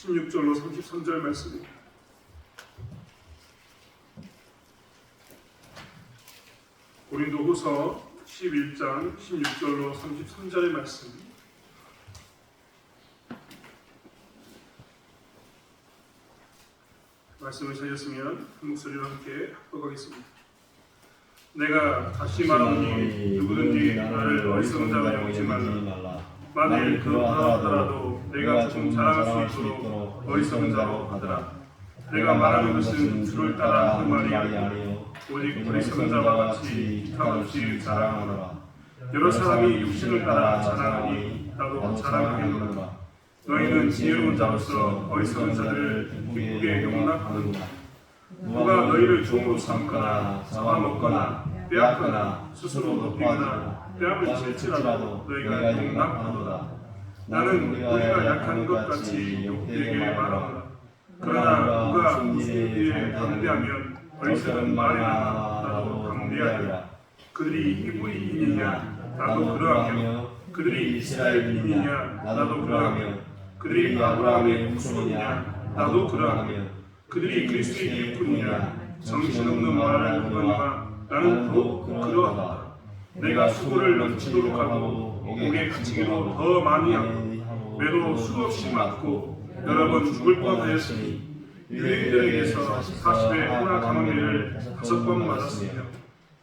16절로 33절 말씀입니다. 고린도후서 11장 16절로 33절의 말씀. 말씀을 찾았으면 한 목소리로 함께 합독하겠습니다. 내가 다시 말하노니 누구든지 나를 어리석은 자로 여기지 말라. 만일 그러하더라도 내가 조금 자랑할 수 있도록 어리석은 자로 하더라. 내가 말하는 것은 주를 따라 하는 말이 아니요 오직 어리석은 자와 같이 값없이 자랑하노라. 여러 사람이 육신을 따라 자랑하니 나도 자랑하겠노라. 너희는 지혜로운 자로서 어리석은 자들을 기쁘게 용납하는구나. 누가 너희를 종으로 삼거나 잡아먹거나 빼앗거나 스스로 높이거나 뺨을 칠지라도 너희가 용납하노라. 나는 우리가 약한 것 같이 욕되게 말하노라. 그러나 누가 무슨 일에 방대하면 어리석은 말에나 나도 방대하리라. 그들이 히브리인이냐 나도 그러하며 그들이 이스라엘인이냐 나도 그러하며 그들이 아브라함의 후손이냐 나도 그러하며 그들이 그리스도의 일꾼이냐 정신없는 말을 하거니와 나는 더욱 그러하다. 내가 수고를 넘치도록 하고 목에 갇히기로 더 많이 하고 매도 수없이 맞고 여러 번 죽을 뻔하였으니 유대인들에게서 40에 하나 감염을 5번 맞았으며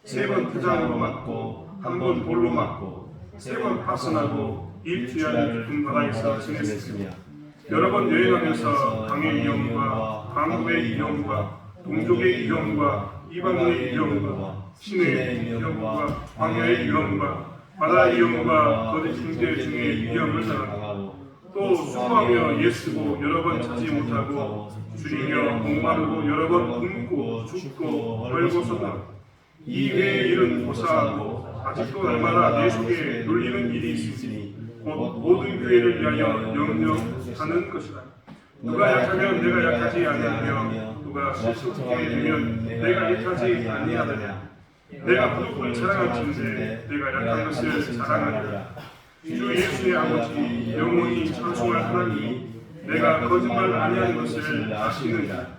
3번 태장으로 맞고 1번 돌로 맞고 3번 파선하고 일주일을 깊은 바다에서 지냈으며 여러 번 여행하면서 강의 위험과 강국의 위험과 동족의 위험과 이방인의 위험과 신의 위험과 광야의 위험과 바다의 위험과 거짓 형제 중의 위험을 당하고 또 수고하며 예쓰고 여러 번 찾지 못하고 줄이며 목마르고 여러 번 굶고 죽고 벌고서다. 이 외의 일은 고사하고 아직도 날마다 내 속에 눌리는 일이 있으니 곧 모든 교회를 위하여 영영하는 것이다. 누가 약하면 내가 약하지 아니하며 누가 실속하게 되면 내가 약하지 아니하느냐. 내가 무릎을 자랑할진대 내가 약한 것을 자랑하리라. 주 예수의 아버지 영원히 찬송할 하나님 내가 거짓말 아니하는 것을 아시느니라.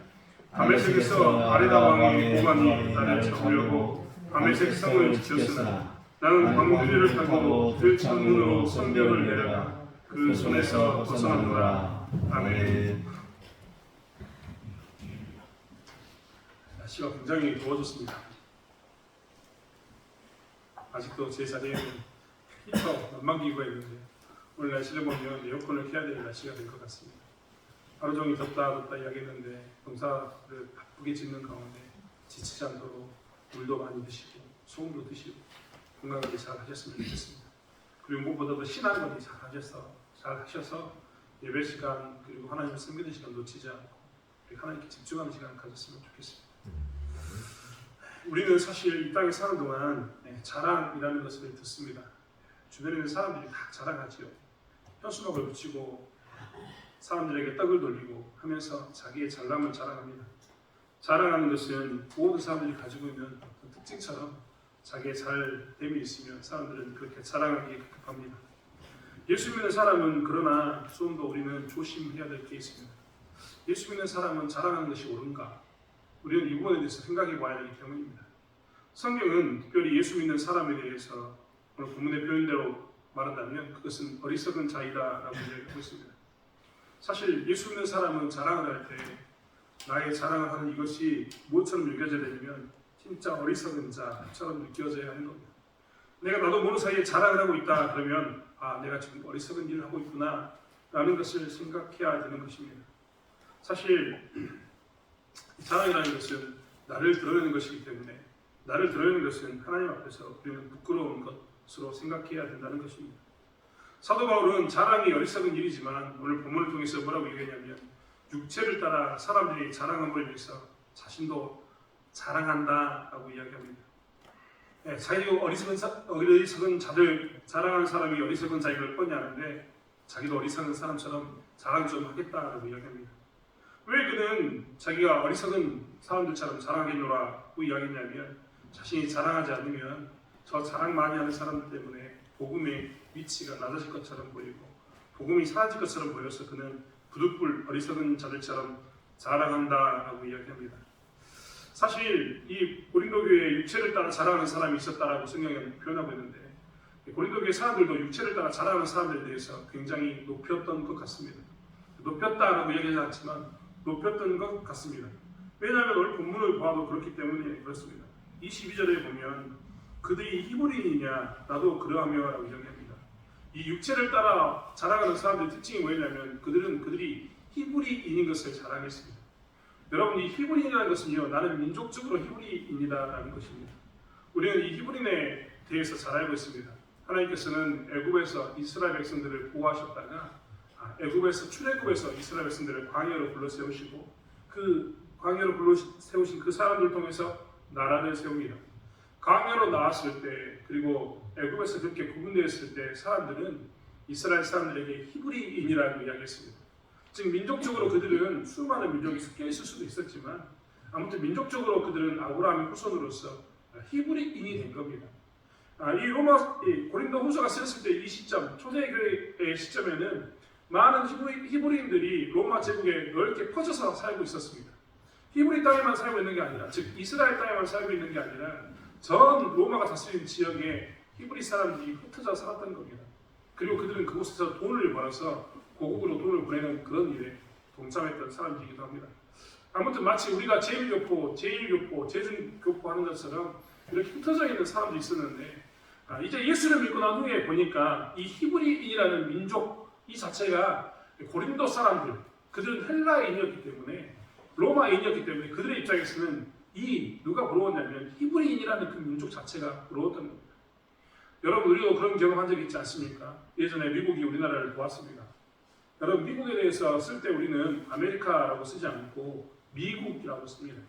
다메섹에서 아레다 왕의 고관이 나를 잡으려고 다메섹 성을 지켰으나 나는 광주리를 타고 그 창문으로 성벽을 내려가 그 손에서 벗어났노라. 아멘. 날씨가 굉장히 더워졌습니다. 아직도 제 자리에는 히터 난방기구가 있는데 오늘 날씨를 보면 에어컨을 켜야 될 날씨가 될 것 같습니다. 하루 종일 덥다 이야기했는데 농사를 바쁘게 짓는 가운데 지치지 않도록 물도 많이 드시고 소금도 드시고 건강하게 잘 하셨으면 좋겠습니다. 그리고 무엇보다도 신앙관리 잘 하셔서 예배 시간 그리고 하나님을 섬기는 시간 놓치지 않고 하나님께 집중하는 시간 가졌으면 좋겠습니다. 우리는 사실 이 땅에 사는 동안 자랑이라는 것을 듣습니다. 주변에 있는 사람들이 다 자랑하지요. 현수막을 붙이고 사람들에게 떡을 돌리고 하면서 자기의 잘남을 자랑합니다. 자랑하는 것은 모든 사람들이 가지고 있는 어떤 특징처럼 자기의 잘됨이 있으면 사람들은 그렇게 자랑하기에 급합니다. 예수 믿는 사람은 그러나 좀 더 우리는 조심해야 될 게 있습니다. 예수 믿는 사람은 자랑하는 것이 옳은가? 우리는 이 부분에 대해서 생각해 봐야 되기 때문입니다. 성경은 특별히 예수 믿는 사람에 대해서 오늘 본문의 표현대로 말한다면 그것은 어리석은 자이다라고 이야기하고 있습니다. 사실 예수 믿는 사람은 자랑을 할 때 나의 자랑을 하는 이것이 무엇처럼 느껴져야 되냐면 진짜 어리석은 자처럼 느껴져야 하는 겁니다. 나도 모르는 사이에 자랑을 하고 있다 그러면 내가 지금 어리석은 일을 하고 있구나 라는 것을 생각해야 되는 것입니다. 사실 자랑이라는 것은 나를 드러내는 것이기 때문에 나를 드러내는 것은 하나님 앞에서 우리는 부끄러운 것으로 생각해야 된다는 것입니다. 사도 바울은 자랑이 어리석은 일이지만 오늘 본문을 통해서 뭐라고 얘기하냐면 육체를 따라 사람들이 자랑함을 위해서 자신도 자랑한다라고 이야기합니다. 자기도 어리석은 자들 자랑하는 사람이 어리석은 자임을 뻔히 아는데 자기도 어리석은 사람처럼 자랑 좀 하겠다라고 이야기합니다. 왜 그는 자기가 어리석은 사람들처럼 자랑하겠노라고 이야기했냐면 자신이 자랑하지 않으면 저 자랑 많이 하는 사람들 때문에 복음의 위치가 낮아질 것처럼 보이고 복음이 사라질 것처럼 보여서 그는 부득불 어리석은 자들처럼 자랑한다라고 이야기합니다. 사실 이 고린도 교회에 육체를 따라 자랑하는 사람이 있었다라고 성경에 표현하고 있는데 고린도 교회 사람들도 육체를 따라 자랑하는 사람들에 대해서 굉장히 높였던 것 같습니다. 높였다라고 얘기하지 않지만 높였던 것 같습니다. 왜냐하면 오늘 본문을 봐도 그렇기 때문에 그렇습니다. 22절에 보면 그들이 히브리인이냐 나도 그러하며 라고 이야기합니다. 이 육체를 따라 자랑하는 사람들의 특징이 뭐냐면 그들이 히브리인인 것을 자랑했습니다. 여러분 이 히브리인이라는 것은요 나는 민족적으로 히브리인이다라는 것입니다. 우리는 이 히브리인에 대해서 잘 알고 있습니다. 하나님께서는 애굽에서 이스라엘 백성들을 보호하셨다가 애굽에서 출애굽에서 이스라엘 백성들을 광야로 불러 세우시고 그 광야로 불러 세우신 그 사람들을 통해서 나라를 세웁니다. 광야로 나왔을 때 그리고 애굽에서 그렇게 구분되었을 때 사람들은 이스라엘 사람들에게 히브리인이라고 이야기했습니다. 즉 민족적으로 그들은 수많은 민족이 섞여 있을 수도 있었지만 아무튼 민족적으로 그들은 아브라함의 후손으로서 히브리인이 된 겁니다. 이 고린도 후서가 쓰였을 때 이 시점 초대교회의 시점에는 많은 히브리인들이 로마 제국에 넓게 퍼져서 살고 있었습니다. 히브리 땅에만 살고 있는 게 아니라 즉 이스라엘 땅에만 살고 있는 게 아니라 전 로마가 다스리는 지역에 히브리 사람들이 흩어져 살았던 겁니다. 그리고 그들은 그곳에서 돈을 벌어서 고국으로 돈을 보내는 그런 일에 동참했던 사람들이기도 합니다. 아무튼 마치 우리가 제1교포, 제1교포, 제2교포 하는 것처럼 이렇게 흩어져 있는 사람들이 있었는데 이제 예수를 믿고 난 후에 보니까 이 히브리인이라는 민족 이 자체가 고린도 사람들, 그들은 헬라인이었기 때문에 로마인이었기 때문에 그들의 입장에서는 누가 부러웠냐면 히브리인이라는 그 민족 자체가 부러웠던 겁니다. 여러분 우리도 그런 경험한 적이 있지 않습니까? 예전에 미국이 우리나라를 도왔습니다. 여러분 미국에 대해서 쓸 때 우리는 아메리카라고 쓰지 않고 미국이라고 씁니다.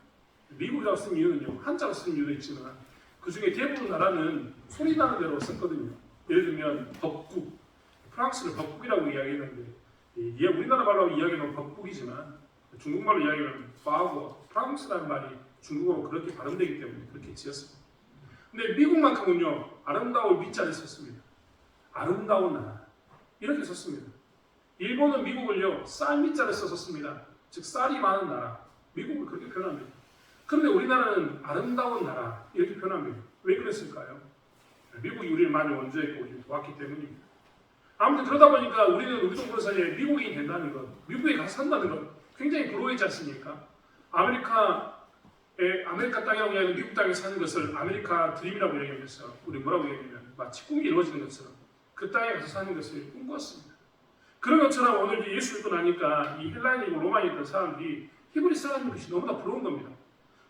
미국이라고 쓴 이유는요. 한자로 쓴 이유도 있지만 그 중에 대부분 나라는 소리 나는 대로 썼거든요. 예를 들면 법국, 프랑스를 법국이라고 이야기했는데 우리나라 말로 이야기하면 법국이지만 중국말로 이야기하면 파고 프랑스라는 말이 중국어로 그렇게 발음되기 때문에 그렇게 지었습니다. 근데 미국만큼은요 아름다울 미자를 썼습니다. 아름다운 나라 이렇게 썼습니다. 일본은 미국을요 쌀 미자를 썼습니다. 즉 쌀이 많은 나라 미국을 그렇게 표현합니다. 그런데 우리나라는 아름다운 나라 이렇게 표현합니다. 왜 그랬을까요? 미국이 우리를 많이 원조했고 우리를 도왔기 때문입니다. 아무튼 그러다 보니까 우리는 우리 동물 사이에 미국인이 된다는 것, 미국에 가서 산다는 것 굉장히 부러워하지 않습니까? 아메리카 땅이라고 이야기하는 미국 땅에 사는 것을 아메리카 드림이라고 이야기하면서 우리 뭐라고 이야기하냐면 마치 꿈이 이루어지는 것처럼 그 땅에 가서 사는 것을 꿈꿨습니다. 그런 것처럼 오늘 예수 믿고 나니까 이 헬라인이고 로마인이었던 사람들이 히브리 사람인 것이 너무나 부러운 겁니다.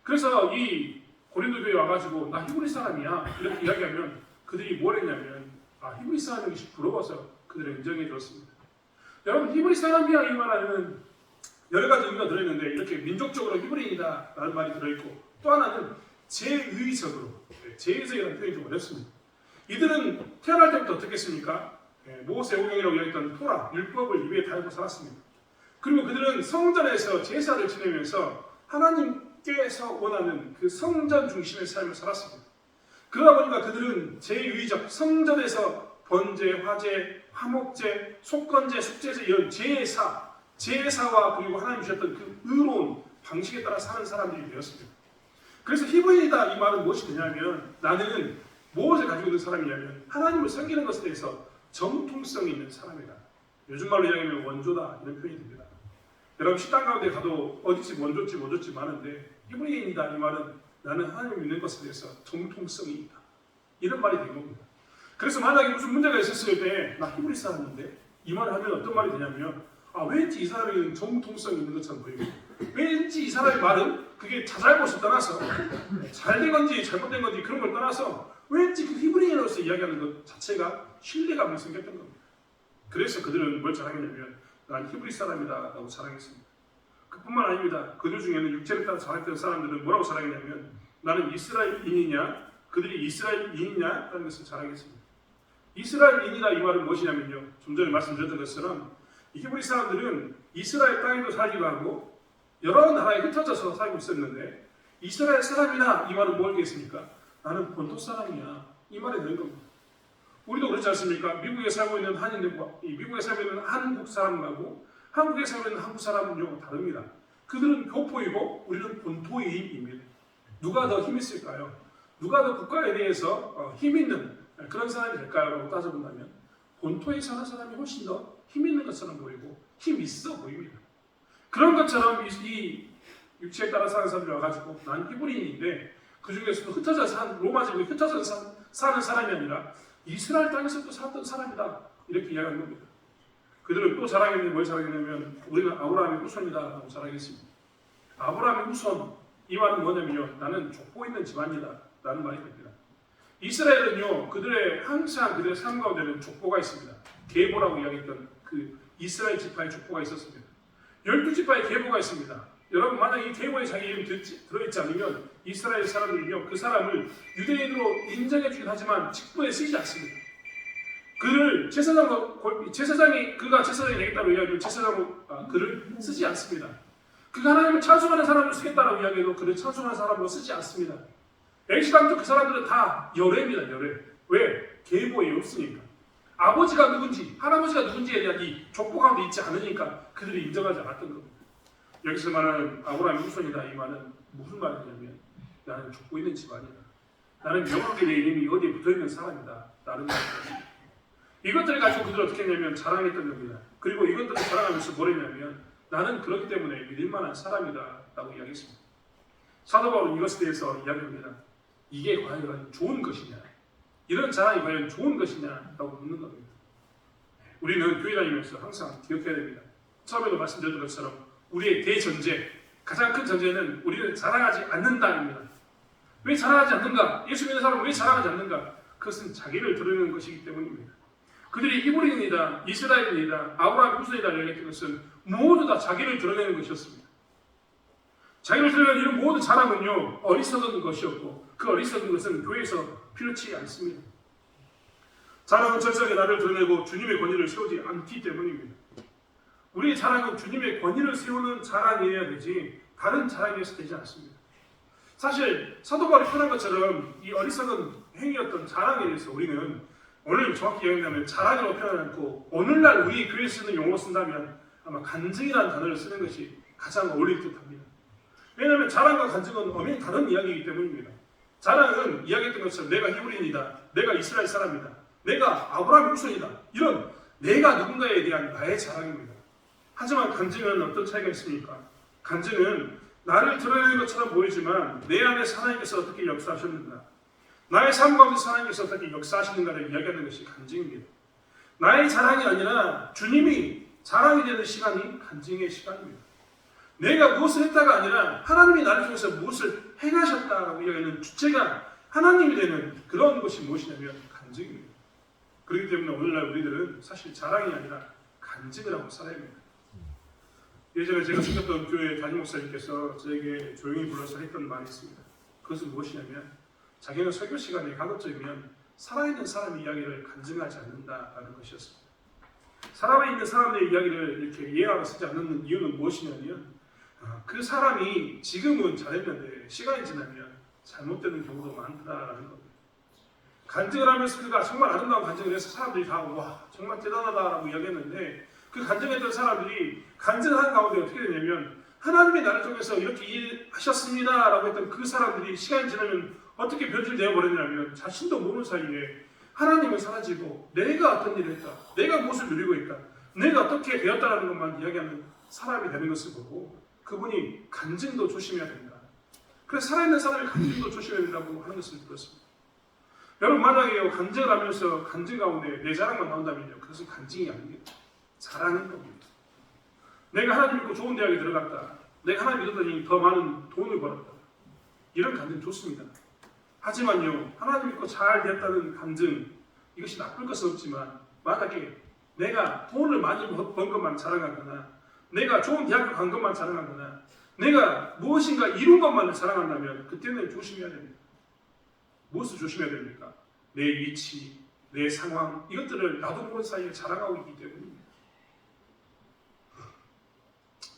그래서 이 고린도 교회에 와가지고 나 히브리 사람이야 이렇게 이야기하면 그들이 뭘 했냐면 히브리 사람인 것이 부러워서 그들을 인정해 줬습니다. 여러분 히브리 사람이야 이 말은 여러 가지 의미가 들어있는데 이렇게 민족적으로 히브리인이다 라는 말이 들어있고 또 하나는 제의적이라는 표현이 좀 어렵습니다. 이들은 태어날 때부터 어떻게 했습니까? 모세오경이라고 이야기했던 토라, 율법을 입에 달고 살았습니다. 그리고 그들은 성전에서 제사를 지내면서 하나님께서 원하는 그 성전 중심의 삶을 살았습니다. 그러다 보니까 그들은 제의적 성전에서 번제, 화제, 화목제, 속건제, 숙제제 이런 제사와 그리고 하나님 주셨던 그 의로운 방식에 따라 사는 사람들이 되었습니다. 그래서 히브리이다 이 말은 무엇이 되냐면 나는 무엇을 가지고 있는 사람이냐면 하나님을 섬기는 것에 대해서 정통성이 있는 사람이다. 요즘 말로 이야기하면 원조다 이런 표현이 됩니다. 여러분 식당 가운데 가도 어디지 원조지 많은데 히브리인이다 이 말은 나는 하나님을 믿는 것에 대해서 정통성이 있다. 이런 말이 된 겁니다. 그래서 만약에 무슨 문제가 있었을 때 나 히브리 사람인데 이 말을 하면 어떤 말이 되냐면 왠지 이 사람이 정통성이 있는 것처럼 보이고 왠지 이 사람의 말은 그게 자잘못을 떠나서 잘된 건지 잘못된 건지 그런 걸 떠나서 왠지 그 히브리인으로서 이야기하는 것 자체가 신뢰감을 생겼던 겁니다. 그래서 그들은 뭘 자랑했냐면 난 히브리 사람이다 라고 자랑했습니다. 그뿐만 아닙니다. 그들 중에는 육체를 따라 자랑했던 사람들은 뭐라고 자랑했냐면 나는 이스라엘인이냐 그들이 이스라엘인이냐 라는 것을 자랑했습니다. 이스라엘인이다 이 말은 무엇이냐면요 좀 전에 말씀드렸던 것처럼 이 히브리 사람들은 이스라엘 땅에도 살기도 하고 여러 나라에 흩어져서 살고 있었는데 이스라엘 사람이나 이 말은 뭐겠습니까? 나는 본토 사람이야 이 말이 되는 겁니다. 우리도 그렇지 않습니까? 미국에 살고 있는 한인들과 미국에 살고 있는 한국 사람하고 한국에서 있는 한국 사람은요 다릅니다. 그들은 교포이고 우리는 본토인입니다. 누가 더 힘이 있을까요? 누가 더 국가에 대해서 힘 있는 그런 사람이 될까요? 라고 따져본다면 본토에 사는 사람이 훨씬 더 힘 있는 것처럼 보이고 힘 있어 보입니다. 그런 것처럼 이 육체에 따라 사는 사람들이 와가지고 난 히브리인인데 그 중에서도 흩어져 산 로마 제국에 흩어져 사는 사람이 아니라 이스라엘 땅에서 또 살았던 사람이다 이렇게 이야기하는 겁니다. 그들은 또 자랑했는데 뭘 자랑했냐면 우리는 아브라함의 후손이다 라고 자랑했습니다. 아브라함의 후손 이 말은 뭐냐면요 나는 족보 있는 집안이다 라는 말이 됩니다. 이스라엘은요 그들의 항상 그들의 삶 가운데는 족보가 있습니다. 계보라고 이야기했던 그 이스라엘 지파의 족보가 있었습니다. 12지파의 계보가 있습니다. 여러분 만약 이 계보에 자기 이름이 들어있지 않으면 이스라엘 사람들은요 그 사람을 유대인으로 인정해주긴 하지만 직분에 쓰이지 않습니다. 그를 제사장이 그가 제사장이 되겠다고 이야기해도 제사장으로 그를 쓰지 않습니다. 그가 하나님을 찬송하는 사람을 쓰겠다라고 이야기해도 그를 찬송하는 사람으로 쓰지 않습니다. 엑시당도 그 사람들은 다 열애입니다. 열애. 왜? 계보에 없으니까. 아버지가 누군지 할아버지가 누군지에 대한 이 족보 가운데 있지 않으니까 그들이 인정하지 않았던 겁니다. 여기서 말하는 아브라함의 후손이다 이 말은 무슨 말이냐면 나는 족보 있는 집안이다. 나는 명확히 내 이름이 어디에 붙어있는 사람이다. 라는 말입니다. 이것들을 가지고 그들은 어떻게 했냐면 자랑했던 겁니다. 그리고 이것들을 자랑하면서 뭐랬냐면 나는 그렇기 때문에 믿을만한 사람이다 라고 이야기했습니다. 사도 바울은 이것에 대해서 이야기합니다. 이게 과연 좋은 것이냐 이런 자랑이 과연 좋은 것이냐 라고 묻는 겁니다. 우리는 교회 다니면서 항상 기억해야 됩니다. 처음에도 말씀드렸던 것처럼 우리의 대전제 가장 큰 전제는 우리는 자랑하지 않는다입니다. 왜 자랑하지 않는가? 예수 믿는 사람은 왜 자랑하지 않는가? 그것은 자기를 드러내는 것이기 때문입니다. 그들이 히브리인이다, 이스라엘인이다, 아브라함의 후손이다 이야기했던 것은 모두 다 자기를 드러내는 것이었습니다. 자기를 드러내는 이런 모든 자랑은요 어리석은 것이었고 그 어리석은 것은 교회에서 필요치 않습니다. 자랑은 철저하게 나를 드러내고 주님의 권위를 세우지 않기 때문입니다. 우리의 자랑은 주님의 권위를 세우는 자랑이어야 되지 다른 자랑이어서 되지 않습니다. 사실 사도 바울이 표현한 것처럼 이 어리석은 행위였던 자랑에 대해서 우리는 오늘 정확히 이야기하면 자랑이라고 표현하지 않고 오늘날 우리 교회에 쓰는 용어로 쓴다면 아마 간증이라는 단어를 쓰는 것이 가장 어울릴 듯합니다. 왜냐하면 자랑과 간증은 엄연히 다른 이야기이기 때문입니다. 자랑은 이야기했던 것처럼 내가 히브리인이다, 내가 이스라엘 사람이다, 내가 아브라함의 후손이다 이런 내가 누군가에 대한 나의 자랑입니다. 하지만 간증은 어떤 차이가 있습니까? 간증은 나를 드러내는 것처럼 보이지만 내 안에서 하나님께서 어떻게 역사하셨는가 나의 삶 가운데서 하나님께서 어떻게 역사하시는가를 이야기하는 것이 간증입니다. 나의 자랑이 아니라 주님이 자랑이 되는 시간이 간증의 시간입니다. 내가 무엇을 했다가 아니라 하나님이 나를 통해서 무엇을 행하셨다라고 이야기하는 주체가 하나님이 되는 그런 것이 무엇이냐면 간증입니다. 그렇기 때문에 오늘날 우리들은 사실 자랑이 아니라 간증을 하고 살아야 합니다. 예전에 제가 섬겼던 교회 담임 목사님께서 저에게 조용히 불러서 했던 말이 있습니다. 그것은 무엇이냐면 자기는 설교 시간에 가급적이면 살아있는 사람의 이야기를 간증하지 않는다라는 것이었습니다. 살아있는 사람의 이야기를 이렇게 예하고 쓰지 않는 이유는 무엇이냐면 그 사람이 지금은 잘했는데 시간이 지나면 잘못되는 경우도 많다라는 겁니다. 간증을 하면서 그가 정말 아름다운 간증을 해서 사람들이 다 와 정말 대단하다라고 이야기했는데 그 간증했던 사람들이 간증하는 가운데 어떻게 되냐면 하나님이 나를 통해서 이렇게 일하셨습니다라고 했던 그 사람들이 시간이 지나면 어떻게 변질되어 버렸냐면 자신도 모르는 사이에 하나님은 사라지고 내가 어떤 일을 했다, 내가 무엇을 누리고 있다, 내가 어떻게 되었다라는 것만 이야기하는 사람이 되는 것을 보고 그분이 간증도 조심해야 된다. 그래서 살아있는 사람이 간증도 조심해야 된다고 하는 것을 들었습니다. 여러분 만약에 간증을 하면서 간증 가운데 내 자랑만 나온다면요 그것은 간증이 아닙니다. 자랑인 겁니다. 내가 하나님 믿고 좋은 대학에 들어갔다, 내가 하나님 믿었더니 더 많은 돈을 벌었다, 이런 간증 좋습니다. 하지만요 하나님 믿고 잘 됐다는 간증 이것이 나쁠 것은 없지만 만약에 내가 돈을 많이 번 것만 자랑하거나 내가 좋은 대학교 간 것만 자랑하거나 내가 무엇인가 이룬 것만을 자랑한다면 그때는 조심해야 됩니다. 무엇을 조심해야 됩니까? 내 위치, 내 상황 이것들을 나도 모르는 사이에 자랑하고 있기 때문입니다.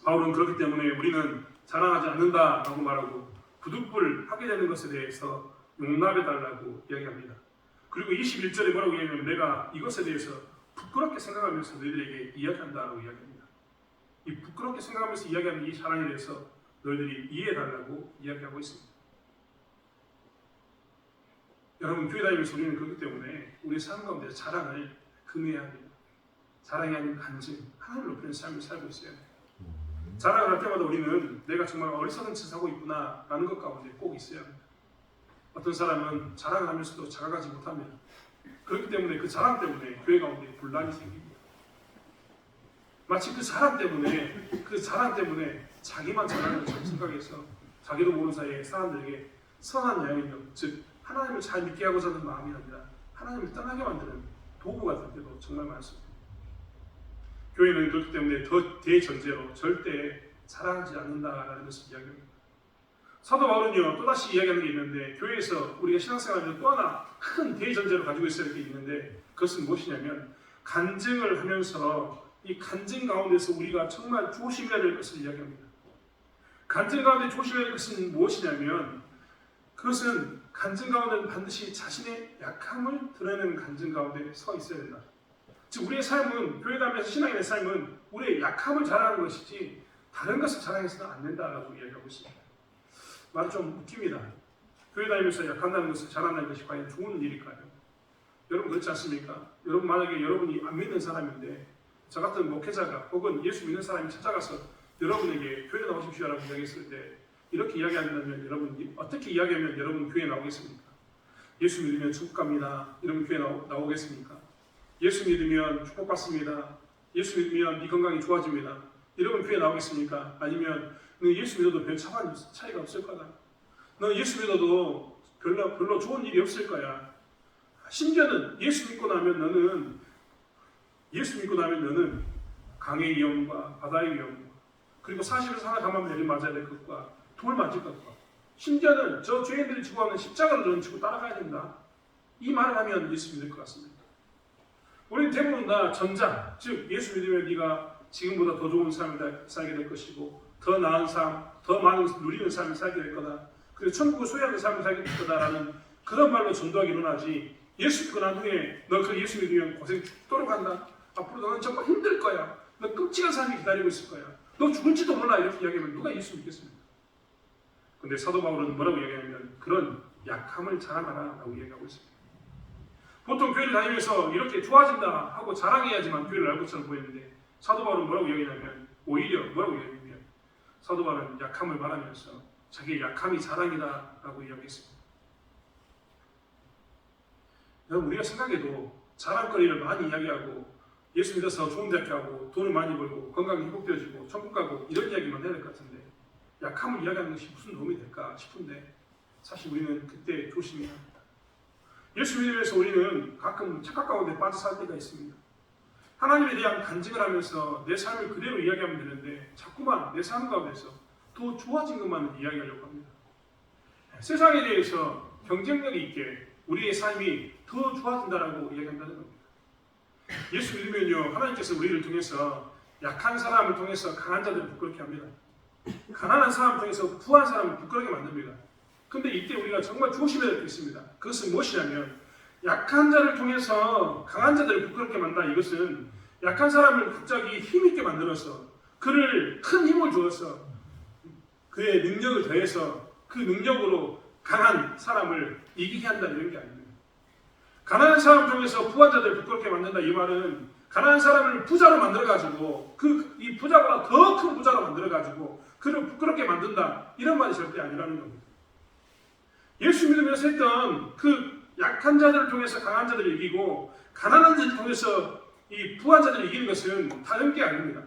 바울은 그렇기 때문에 우리는 자랑하지 않는다라고 말하고 부득불 하게 되는 것에 대해서 용납해달라고 이야기합니다. 그리고 21절에 뭐라고 이야기하냐면 내가 이것에 대해서 부끄럽게 생각하면서 너희들에게 이야기한다라고 이야기합니다. 그렇게 생각하면서 이야기하는 이 사랑에 대해서 너희들이 이해해달라고 이야기하고 있습니다. 여러분, 교회 다니면서 우리는 그렇기 때문에 우리 삶 가운데 자랑을 금해야 합니다. 자랑이 아닌 간증, 하나님을 높이는 삶을 살고 있어야 해요. 자랑을 할 때마다 우리는 내가 정말 어리석은 짓을 하고 있구나 라는 것 가운데 꼭 있어야 합니다. 어떤 사람은 자랑을 하면서도 자각하지 못합니다. 그렇기 때문에 그 자랑 때문에 교회 가운데 분란이 생깁니다. 마치 그 자랑 때문에 자기만 잘하는 것처럼 생각해서 자기도 모르는 사이에 사람들에게 선한 영향력, 즉 하나님을 잘 믿게 하고자 하는 마음이 아니라 하나님을 떠나게 만드는 도구가 될 때도 정말 많습니다. 교회는 그렇기 때문에 더 대전제로 절대 자랑하지 않는다라는 것을 이야기합니다. 사도 바울은요 또다시 이야기하는 게 있는데, 교회에서 우리가 신앙생활에서 또 하나 큰 대전제로 가지고 있어야 할 게 있는데, 그것은 무엇이냐면 간증을 하면서 이 간증 가운데서 우리가 정말 조심해야 될 것을 이야기합니다. 간증 가운데 조심해야 될 것은 무엇이냐면, 그것은 간증 가운데는 반드시 자신의 약함을 드러내는 간증 가운데 서 있어야 된다. 즉 우리의 삶은, 교회 다니면서 신앙인의 삶은 우리의 약함을 자랑하는 것이지 다른 것을 자랑해서는 안 된다라고 이야기하고 있습니다. 말은 좀 웃깁니다. 교회 다니면서 약한다는 것을 자랑하는 것이 과연 좋은 일일까요? 여러분 그렇지 않습니까? 여러분 만약에 여러분이 안 믿는 사람인데 저 같은 목회자가 혹은 예수 믿는 사람이 찾아가서 여러분에게 교회 나오십시오라고 이야기했을 때 이렇게 이야기한다면 여러분 어떻게 이야기하면 여러분 교회에 나오겠습니까? 예수 믿으면 천국 갑니다. 이러면 교회 나오겠습니까? 예수 믿으면 축복받습니다. 예수 믿으면 네 건강이 좋아집니다. 이러면 교회 나오겠습니까? 아니면 너 예수 믿어도 별 차이가 없을 거다. 너 예수 믿어도 별로 좋은 일이 없을 거야. 심지어는 예수 믿고 나면 너는 강의 위험과 바다의 위험, 그리고 40에서 하나 가만 내리 맞아야 될 것과 돌 맞을 것과, 심지어는 저 죄인들이 지고 하는 십자가를 너는 지고 따라가야 된다. 이 말을 하면 예수 믿을 것 같습니다. 우리는 대부분 다 전자, 즉 예수 믿으면 네가 지금보다 더 좋은 삶을 살게 될 것이고 더 나은 삶, 더 많은 누리는 삶을 살게 될 거다. 그리고 천국을 소유하는 삶을 살게 될 거다라는 그런 말로 전도하기는 하지, 예수 믿고 난 후에 너 그 예수 믿으면 고생 죽도록 한다. 앞으로 너는 정말 힘들 거야. 너 끔찍한 삶이 기다리고 있을 거야. 너 죽을지도 몰라. 이렇게 이야기하면 누가 예수 믿겠습니까? 근데 사도 바울은 뭐라고 이야기하냐면 그런 약함을 자랑하라라고 이야기하고 있습니다. 보통 교회를 다니면서 이렇게 좋아진다 하고 자랑해야지만 교회를 알 것처럼 보이는데, 사도 바울은 뭐라고 이야기하냐면 오히려 뭐라고 이야기하냐면 사도 바울은 약함을 말하면서 자기의 약함이 자랑이다라고 이야기했습니다. 여러분 우리가 생각해도 자랑거리를 많이 이야기하고 예수 믿어서 좋은 대학교 가고 돈을 많이 벌고 건강이 회복되어지고 천국 가고 이런 이야기만 해야 될 것 같은데 약함을 이야기하는 것이 무슨 도움이 될까 싶은데 사실 우리는 그때 조심해야 합니다. 예수 믿으면서 우리는 가끔 착각 가운데 빠져 살 때가 있습니다. 하나님에 대한 간증을 하면서 내 삶을 그대로 이야기하면 되는데 자꾸만 내 삶 가운데서 더 좋아진 것만 이야기하려고 합니다. 세상에 대해서 경쟁력이 있게 우리의 삶이 더 좋아진다라고 이야기한다는 겁니다. 예수 믿으면요 하나님께서 우리를 통해서 약한 사람을 통해서 강한 자들을 부끄럽게 합니다. 가난한 사람을 통해서 부한 사람을 부끄럽게 만듭니다. 근데 이때 우리가 정말 조심해야 될 게 있습니다. 그것은 무엇이냐면 약한 자를 통해서 강한 자들을 부끄럽게 만든다. 이것은 약한 사람을 갑자기 힘있게 만들어서 그를 큰 힘을 주어서 그의 능력을 더해서 그 능력으로 강한 사람을 이기게 한다 이런 게 아닙니다. 가난한 사람을 통해서 부한 자들을 부끄럽게 만든다. 이 말은 가난한 사람을 부자로 만들어가지고 이 부자보다 더 큰 부자로 만들어가지고 그를 부끄럽게 만든다. 이런 말이 절대 아니라는 겁니다. 예수 믿으면서 했던 그 약한 자들을 통해서 강한 자들을 이기고 가난한 자들을 통해서 이 부한 자들을 이기는 것은 다른 게 아닙니다.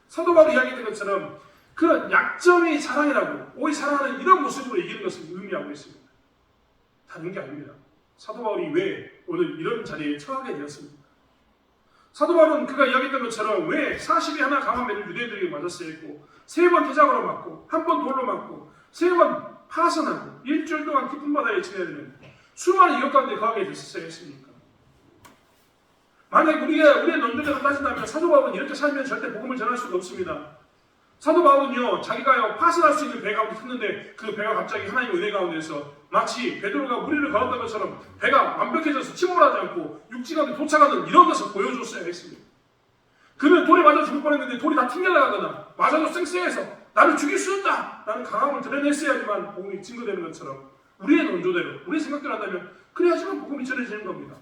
사도 바울이 이야기했던 것처럼 그런 약점이 사랑이라고 오히 사랑하는 이런 모습으로 이기는 것을 의미하고 있습니다. 다른 게 아닙니다. 사도 바울이 왜 오늘 이런 자리에 처하게 되었습니까? 사도 바울은 그가 이야기했던 것처럼 왜 40이 하나 강한 매를 유대인들에게 맞았어야 했고 3번 태작으로 맞고 1번 돌로 맞고 3번 파선하고 일주일 동안 깊은 바다에 지내야 되는 수많은 이것 가운데 거하게 됐어야 했습니까? 만약 우리의 논리대로 따진다면 사도 바울은 이렇게 살면 절대 복음을 전할 수가 없습니다. 사도 바울은요 자기가요 파선할 수 있는 배 가운데 탔는데 그 배가 갑자기 하나님의 은혜 가운데서 마치 베드로가 무리를 걸었던 것처럼 배가 완벽해져서 침몰하지 않고 육지 가운데 도착하는 이런 것을 보여줬어야 했습니다. 그는 돌에 맞아 죽을 뻔했는데 돌이 다 튕겨나가거나 맞아도 쌩쌩해서 나를 죽일 수 없다 라는 강함을 드러냈어야지만 복음이 증거되는 것처럼 우리의 논조대로 우리의 생각대로 한다면 그래야지만 복음이 전해지는 겁니다.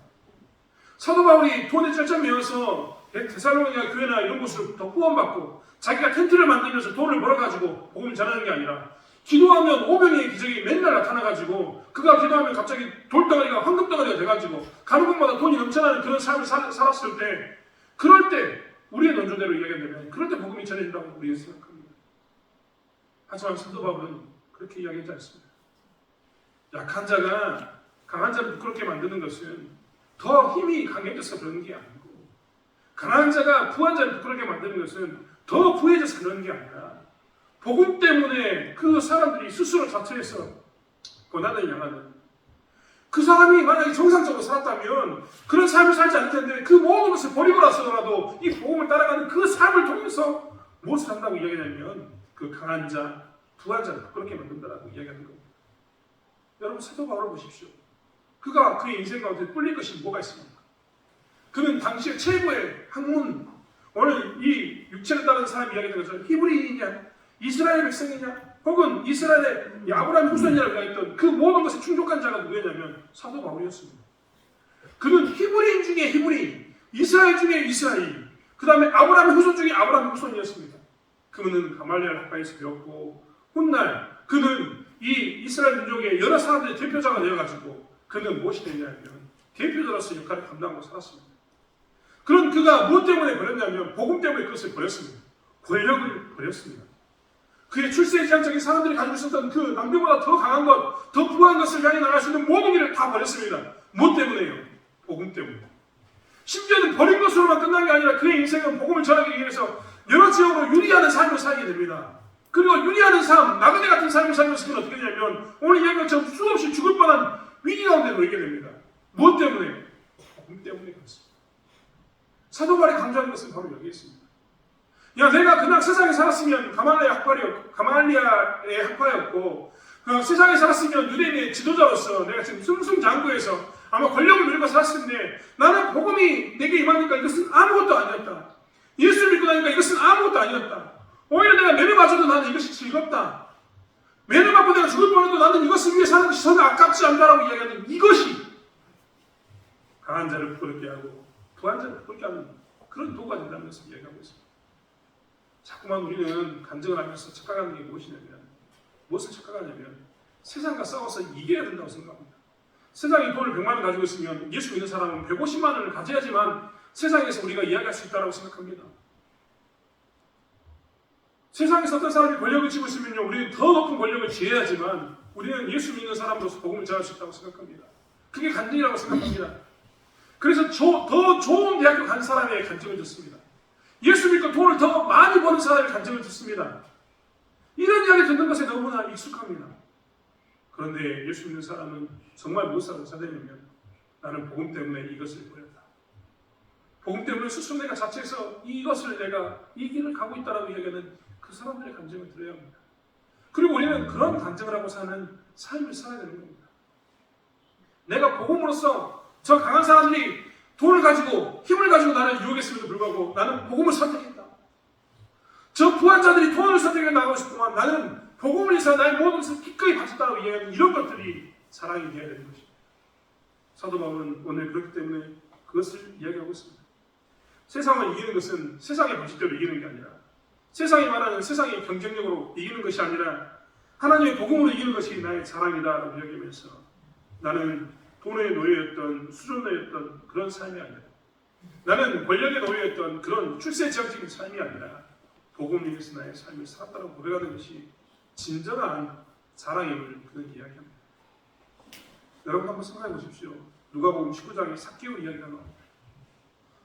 사도 바울이 돈에 쩔쩔 매어서 데살로니가 교회나 이런 곳으로 더 후원받고 자기가 텐트를 만들면서 돈을 벌어가지고 복음을 전하는 게 아니라 기도하면 오병이의 기적이 맨날 나타나가지고 그가 기도하면 갑자기 돌덩어리가 황금덩어리가 돼가지고 가는 곳마다 돈이 넘쳐나는 그런 삶을 살았을 때 그럴 때 우리의 논조대로 이야기한다면 그럴 때 복음이 전해진다고 우리는 생각합니다. 하지만 사도 바울은 그렇게 이야기하지 않습니다. 약한 자가 강한 자를 부끄럽게 만드는 것은 더 힘이 강해져서 그런 게 아니고 강한 자가 부한 자를 부끄럽게 만드는 것은 더 부해져서 그런 게 아니라 복음 때문에 그 사람들이 스스로 자처해서 고난을 당하는 그 사람이 만약에 정상적으로 살았다면 그런 삶을 살지 않을 텐데 그 모든 것을 버리고 나서라도 이 복음을 따라가는 그 삶을 통해서 무엇을 한다고 이야기하냐면 그 강한 자, 부한 자를 부끄럽게 만든다라고 이야기하는 겁니다. 여러분 사도 바울을 보십시오. 그가 그의 인생 가운데 뿔릴 것이 뭐가 있습니까? 그는 당시의 최고의 학문, 오늘 이 육체를 따르는 사람이 이야기하는 것처럼 히브리인이냐, 이스라엘 백성이냐, 혹은 이스라엘의 아브라함 후손이라고 했던 그 모든 것에 충족한 자가 누구였냐면 사도 바울이었습니다. 그는 히브리인 중에 히브리인, 이스라엘 중에 이스라엘, 그 다음에 아브라함의 후손 중에 아브라함의 후손이었습니다. 그는 가말리엘 학파에서 배웠고 훗날 그는 이 이스라엘 민족의 여러 사람들의 대표자가 되어가지고 그는 무엇이 되냐면 대표자로서 역할을 감당하고 살았습니다. 그런 그가 무엇 때문에 버렸냐면 복음 때문에 그것을 버렸습니다. 권력을 버렸습니다. 그의 출세의 지향적인 사람들이 가지고 있었던 그 남들보다 더 강한 것, 더 부한 것을 향해 나갈 수 있는 모든 길을 다 버렸습니다. 무엇 때문에요? 복음 때문에. 심지어는 버린 것으로만 끝난 게 아니라 그의 인생은 복음을 전하기 위해서 여러 지역으로 유리하는 삶을 살게 됩니다. 그리고 유리하는 삶, 나그네 같은 삶을 살면서 그는 어떻게 되냐면 오늘 이야기한 것처럼 수없이 죽을 뻔한 위기 가운데 놓이게 됩니다. 무엇 때문에? 복음 때문에 그렇습니다. 사도 바울이 강조하는 것은 바로 여기에 있습니다. 야, 내가 그날 세상에 살았으면 가말리아의 학파였고 세상에 살았으면 유대인의 지도자로서 내가 지금 승승장구해서 아마 권력을 누리고 살았을 텐데 나는 복음이 내게 임하니까 이것은 아무것도 아니었다. 예수를 믿고 나니까 이것은 아무것도 아니었다. 오히려 내가 매를 맞아도 나는 이것이 즐겁다. 매를 맞고 내가 죽을 뻔해도 나는 이것을 위해 사는 것이 전혀 아깝지 않다라고 이야기하는 이것이 강한 자를 부끄럽게 하고 부한 자를 부끄럽게 하는 그런 도가 된다는 것을 이야기하고 있습니다. 자꾸만 우리는 간증을 하면서 착각하는 게 무엇이냐면 무엇을 착각하냐면 세상과 싸워서 이겨야 된다고 생각합니다. 세상이 돈을 100만 원 가지고 있으면 예수 믿는 사람은 150만 원을 가져야지만 세상에서 우리가 이야기할 수 있다고 생각합니다. 세상에서 어떤 사람이 권력을 쥐고 있으면요 우리는 더 높은 권력을 쥐어야지만 우리는 예수 믿는 사람으로서 복음을 전할 수 있다고 생각합니다. 그게 간증이라고 생각합니다. 그래서 더 좋은 대학교 간 사람의 간증을 듣습니다. 예수 믿고 돈을 더 많이 버는 사람의 간증을 듣습니다. 이런 이야기 듣는 것에 너무나 익숙합니다. 그런데 예수 믿는 사람은 정말 무엇을 하고 사되냐면 나는 복음 때문에 이것을 버렸다. 복음 때문에 스스로 내가 자체해서 이것을 내가 이 길을 가고 있다라고 이야기하는 그 사람들의 간증을 들어야 합니다. 그리고 우리는 그런 간증을 하고 사는 삶을 살아야 되는 겁니다. 내가 복음으로써 저 강한 사람들이 돈을 가지고 힘을 가지고 나를 유혹했음에도 불구하고 나는 복음을 선택했다. 저 부한 자들이 돈을 선택해 나가고 싶지만 나는 복음을 위해서 나의 모든 것을 기꺼이 바쳤다고 이야기하는 이런 것들이 사랑이 되어야 되는 것입니다. 사도 바울은 오늘 그렇기 때문에 그것을 이야기하고 있습니다. 세상을 이기는 것은 세상의 방식대로 이기는 게 아니라 세상이 말하는 세상의 경쟁력으로 이기는 것이 아니라 하나님의 복음으로 이기는 것이 나의 자랑이다라고 이야기하면서 나는 돈의 노예였던 수존노였던 그런 삶이 아니라 나는 권력의 노예였던 그런 출세지향적인 삶이 아니라 복음을 위해서 나의 삶을 살았다고 고백하는 것이 진정한 자랑임을 그는 이야기합니다. 여러분 한번 생각해 보십시오. 누가복음 19장에 삭개오 이야기가 나옵니다.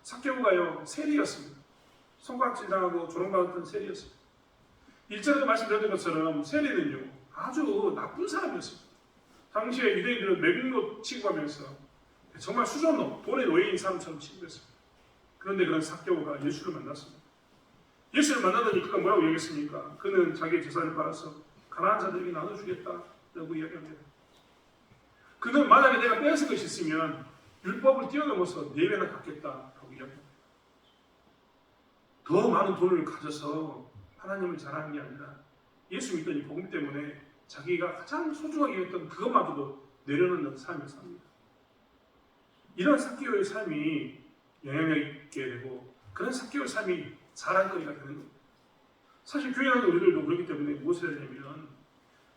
삭개오가요 세리였습니다. 손가락질 당하고 조롱받았던 세리였습니다. 1절에도 말씀드렸던 것처럼 세리는요 아주 나쁜 사람이었습니다. 당시에 유대인들은 매국노 취급하면서 정말 수존노, 돈의 노예인 사람처럼 취급했습니다. 그런데 그런 삭개오가 예수를 만났습니다. 예수를 만나더니 그가 뭐라고 얘기했습니까? 그는 자기의 재산을 팔아서 가난한 자들에게 나눠주겠다라고 이야기합니다. 그는 만약에 내가 빼앗은 것이 있으면 율법을 뛰어넘어서 4배나 갚겠다라고 이야기합니다. 더 많은 돈을 가져서 하나님을 자랑하는 게 아니라 예수 믿던 이 복음 때문에 자기가 가장 소중하게 여겼던 그것마저도 내려놓는 삶을 삽니다. 이런 삭개오의 삶이 영향력 있게 되고 그런 삭개오의 삶이 자랑거리가 되는 겁니다. 사실 교회 다니는 우리들도 그렇기 때문에 무엇을 해야 되냐면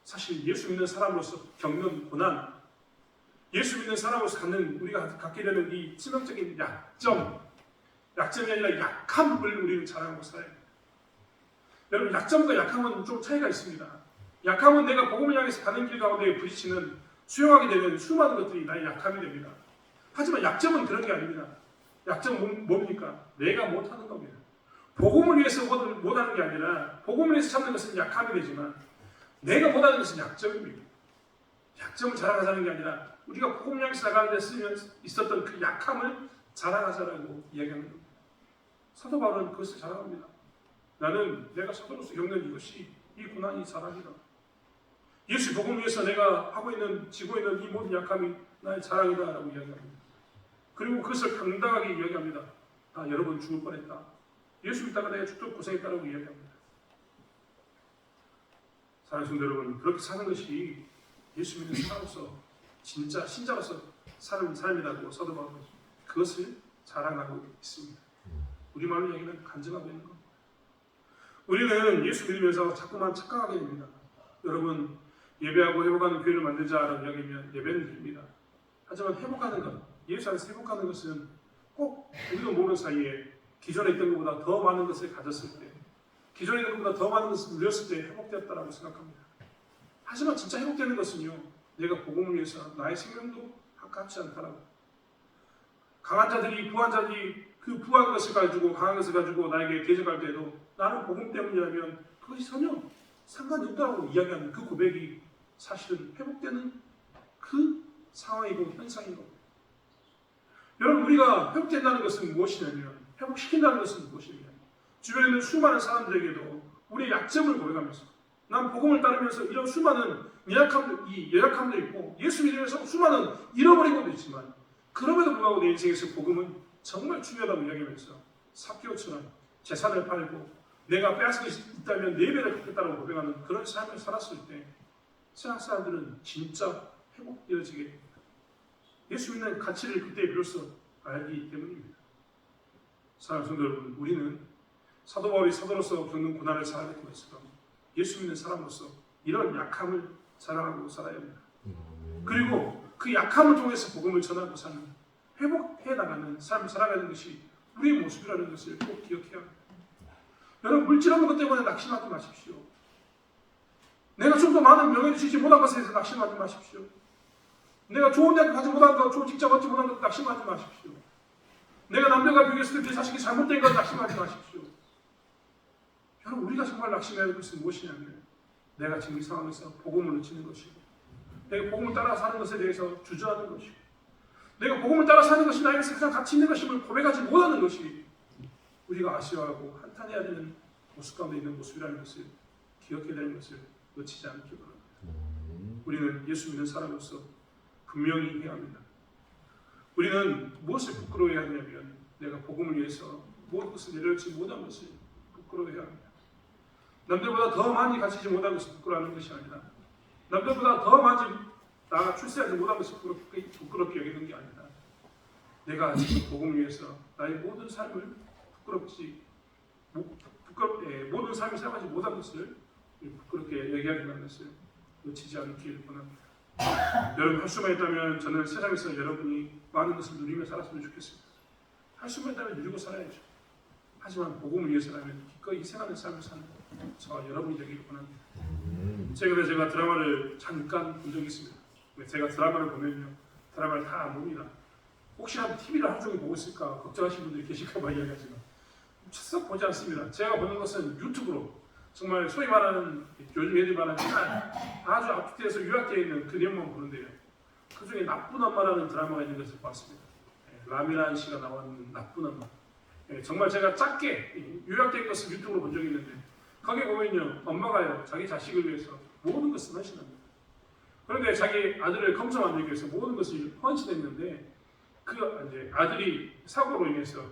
사실 예수 믿는 사람으로서 겪는 고난, 예수 믿는 사람으로서 우리가 갖게 되는 이 치명적인 약점이 아니라 약함을 우리는 자랑하고 살아야 합니다. 여러분, 약점과 약함은 좀 차이가 있습니다. 약함은 내가 복음을 향해서 가는 길 가운데 부딪히는 수용하게 되는 수많은 것들이 나의 약함이 됩니다. 하지만 약점은 그런 게 아닙니다. 약점은 뭡니까? 내가 못하는 겁니다. 복음을 위해서 못하는 게 아니라 복음을 위해서 참는 것은 약함이 되지만 내가 못하는 것은 약점입니다. 약점을 자랑하자는 게 아니라 우리가 복음을 향해서 나가는 데 있었던 그 약함을 자랑하자라고 이야기하는 겁니다. 사도 바울은 그것을 자랑합니다. 나는 내가 사도로서 겪는 이 고난이 자랑이다. 예수 복음을 위해서 내가 지고 있는 이 모든 약함이 나의 자랑이다라고 이야기합니다. 그리고 그것을 당당하게 이야기합니다. 여러분 죽을 뻔했다. 예수 믿다가 내가 죽도록 고생했다라고 이야기합니다. 사랑하는 성도 여러분, 그렇게 사는 것이 예수 믿는 사람으로서 진짜 신자로서 사는 삶이라고 사도 바울은 그것을 자랑하고 있습니다. 우리말로 이야기는 간증하고 있는 겁니다. 우리는 예수 믿으면서 자꾸만 착각하게 됩니다. 여러분, 예배하고 회복하는 교회를 만들자라는 이야기면 예배는 드립니다. 하지만 회복하는 것, 예수 안에서 회복하는 것은 꼭 우리도 모르는 사이에 기존에 있던 것보다 더 많은 것을 가졌을 때, 기존에 있는 것보다 더 많은 것을 누렸을 때 회복되었다고 생각합니다. 하지만 진짜 회복되는 것은요, 내가 복음을 위해서 나의 생명도 아깝지 않다라고. 강한 자들이 그 부한 것을 가지고 강한 것을 가지고 나에게 대적할 때도 나는 복음 때문이라면 그것이 전혀 상관이 없다고 이야기하는 그 고백이 사실은 회복되는 그 상황이고 현상인 겁니다. 여러분, 우리가 회복된다는 것은 무엇이냐면, 회복시킨다는 것은 무엇이냐면, 주변에 있는 수많은 사람들에게도 우리의 약점을 고백하면서 난 복음을 따르면서 이런 수많은 연약함도 있고 예수 믿으면서 수많은 잃어버린 것도 있지만 그럼에도 불구하고 내 인생에서 복음은 정말 중요하다고 이야기하면서 삭개오처럼 재산을 팔고 내가 빼앗은 것이 있다면 4배를 갚겠다고 고백하는 그런 삶을 살았을 때 세상 사람들은 진짜 회복되어지게 됩니다. 예수 믿는 가치를 그때 비로소 알기 때문입니다. 사랑하는 성도 여러분, 우리는 사도 바울이 사도로서 겪는 고난을 살아냈던 것처럼 예수 믿는 사람으로서 이런 약함을 자랑하고 살아야 합니다. 그리고 그 약함을 통해서 복음을 전하고 사는, 회복해 나가는 삶을 살아가는 것이 우리의 모습이라는 것을 꼭 기억해야 합니다. 여러분, 물질 없는 것 때문에 낙심하지 마십시오. 내가 좀 더 많은 명예를 주지 못한 것에 대해서 낙심하지 마십시오. 내가 좋은 대학 가지 못한 것, 좋은 직장 얻지 못한 것 낙심하지 마십시오. 내가 남들과 비교했을 때 내 자식이 잘못된 것 낙심하지 마십시오. 여러분, 우리가 정말 낙심해야 할 것은 무엇이냐면 내가 지금 이 상황에서 복음을 놓치는 것이고 내가 복음을 따라 사는 것에 대해서 주저하는 것이고 내가 복음을 따라 사는 것이 나에게서 가장 가치 있는 것임을 고백하지 못하는 것이 우리가 아쉬워하고 한탄해야 되는 모습 가운데 있는 모습이라는 것을 기억해야 되는 것을 놓치지 않기 바랍니다. 우리는 예수 믿는 사람으로서 분명히 해야 합니다. 우리는 무엇을 부끄러워해야 하냐면 내가 복음을 위해서 모든 것을 내려놓지 못한 것을 부끄러워해야 합니다. 남들보다 더 많이 가지지 못한 것을 부끄러워하는 것이 아니라 남들보다 더 많이 나가 출세하지 못한 것을 부끄럽게 여기는 게 아니라 내가 지금 복음을 위해서 나의 모든 삶을 모든 삶을 살아가지 못한 것을 부끄럽게 얘기하는 것을 놓치지 않기를 원합니다. 여러분, 할 수만 있다면 저는 세상에서 여러분이 많은 것을 누리며 살았으면 좋겠습니다. 할 수만 있다면 누리고 살아야죠. 하지만 복음을 위해서라면 기꺼이 희생하는 삶을 사는 저와 여러분이 되기를 원합니다. 최근에 제가 드라마를 잠깐 본 적이 있습니다. 제가 드라마를 보면요, 드라마를 다 안 봅니다. 혹시나 TV를 하루 종일 보고 있을까 걱정하시는 분들이 계실까봐 이야기하지만 썩 보지 않습니다. 제가 보는 것은 유튜브로 정말 소위 말하는 요즘 애들이 말하는 아주 앞뒤에서 요약되어 있는 그 내용만 보는데요. 그 중에 나쁜 엄마라는 드라마가 있는 것을 봤습니다. 라미란 씨가 나오는 나쁜 엄마. 정말 제가 짧게 요약된 것을 유튜브로 본 적이 있는데 거기에 보면요, 엄마가요 자기 자식을 위해서 모든 것을 헌신합니다. 그런데 자기 아들을 검사 만들기 위해서 모든 것을 헌신했는데 그 이제 아들이 사고로 인해서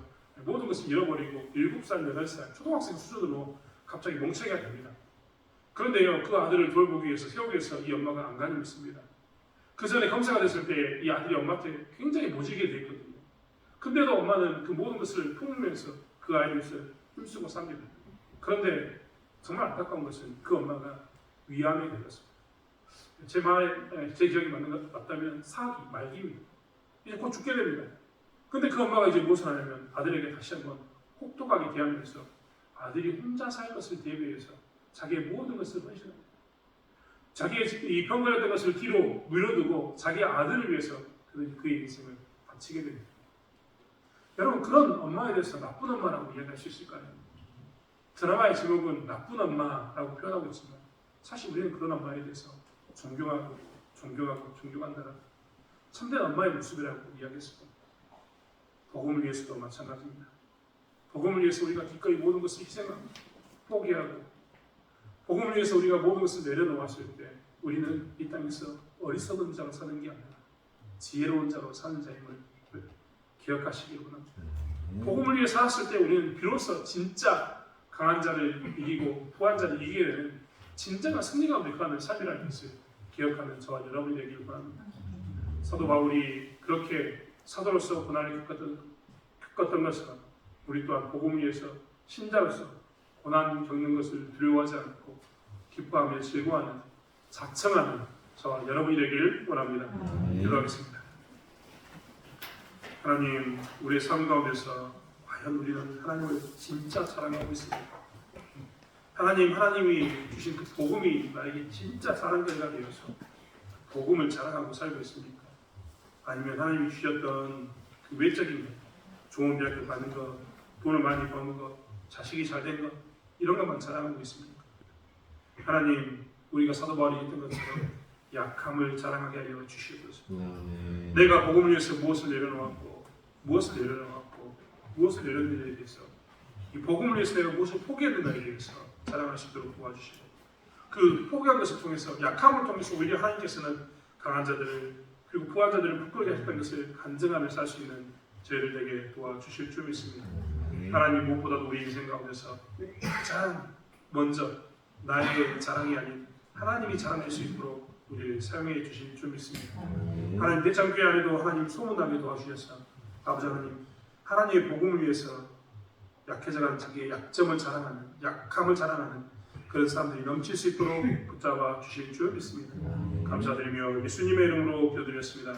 모든 것을 잃어버리고 7살, 8살 초등학생 수준으로 갑자기 멍청이가 됩니다. 그런데요, 그 아들을 돌보기 위해서 세우기 위해서 이 엄마가 안간힘을 씁니다. 그 전에 검사가 됐을 때 이 아들이 엄마한테 굉장히 모지게 돼 있거든요. 근데도 엄마는 그 모든 것을 품으면서 그 아이를 위해서 힘쓰고 삽니다. 그런데 정말 안타까운 것은 그 엄마가 위암에 걸렸습니다. 제 기억이 맞다면 사기, 말기입니다. 이제 곧 죽게 됩니다. 근데 그 엄마가 이제 무엇을 하냐면 아들에게 다시 한번 혹독하게 대하면서 아들이 혼자 살 것을 대비해서 자기의 모든 것을 헌신합니다. 자기의 이 병들었던 것을 뒤로 밀어두고 자기 아들을 위해서 그의 인생을 바치게 됩니다. 여러분, 그런 엄마에 대해서 나쁜 엄마라고 이야기할 수 있을까요? 드라마의 제목은 나쁜 엄마라고 표현하고 있지만 사실 우리는 그런 엄마에 대해서 존경한다는 참된 엄마의 모습이라고 이야기했습니다. 복음을 위해서도 마찬가지입니다. 복음을 위해서 우리가 기꺼이 모든 것을 희생하고 포기하고 복음을 위해서 우리가 모든 것을 내려놓았을 때 우리는 이 땅에서 어리석은 자로 사는 게 아니라 지혜로운 자로 사는 자임을 기억하시기 원합니다. 복음을 위해 살았을 때 우리는 비로소 진짜 강한 자를 이기고 부한 자를 이기게 되는 진정한 승리가 우리가는 삶이라는 것을 기억하는 저와 여러분이 되길 바랍니다. 사도 바울이 그렇게 사도로서 고난을 겪었던 것처럼 우리 또한 복음을 위해서 신자로서 고난 겪는 것을 두려워하지 않고 기뻐하며 즐거워하는 자청하는 저와 여러분이 되길 원합니다. 기도하겠습니다. 하나님, 우리의 삶 가운데서 과연 우리는 하나님을 진짜 사랑하고 있습니까? 하나님이 주신 그 복음이 나에게 진짜 사랑거리가 되어서 복음을 자랑하고 살고 있습니까? 아니면 하나님이 주셨던 그 외적인 것, 좋은 대학을 받는 것, 돈을 많이 버는 것, 자식이 잘 된 것, 이런 것만 자랑하고 있습니까? 하나님, 우리가 사도 바울이 했던 것처럼 약함을 자랑하게 하여 주시옵소서. 내가 복음을 위해서 무엇을 내려놓았고 무엇을 내려놓는지에 대해서 이 복음을 위해서 내가 무엇을 포기했는가에 대해서 자랑할 수 있도록 도와주시고 그 포기한 것을 통해서 약함을 통해서 오히려 하나님께서는 강한 자들을 그리고 부한 자들을 부끄러게 하셨던 것을 간증하며 살 수 있는 저희를 되게 도와주실 줄 믿습니다. 하나님, 무엇보다도 우리 인생 가운데서 가장 먼저 나에게 자랑이 아닌 하나님이 자랑할 수 있도록 우리를 사용해 주실 줄 믿습니다. 하나님, 대창교회 안에도 하나님 소문나게 도와주셔서 아버지 하나님, 하나님의 복음을 위해서 약해져가는 자기의 약점을 자랑하는, 약함을 자랑하는 그런 사람들이 넘칠 수 있도록 붙잡아 주실 줄 믿습니다. 감사드리며 예수님의 이름으로 기도드렸습니다.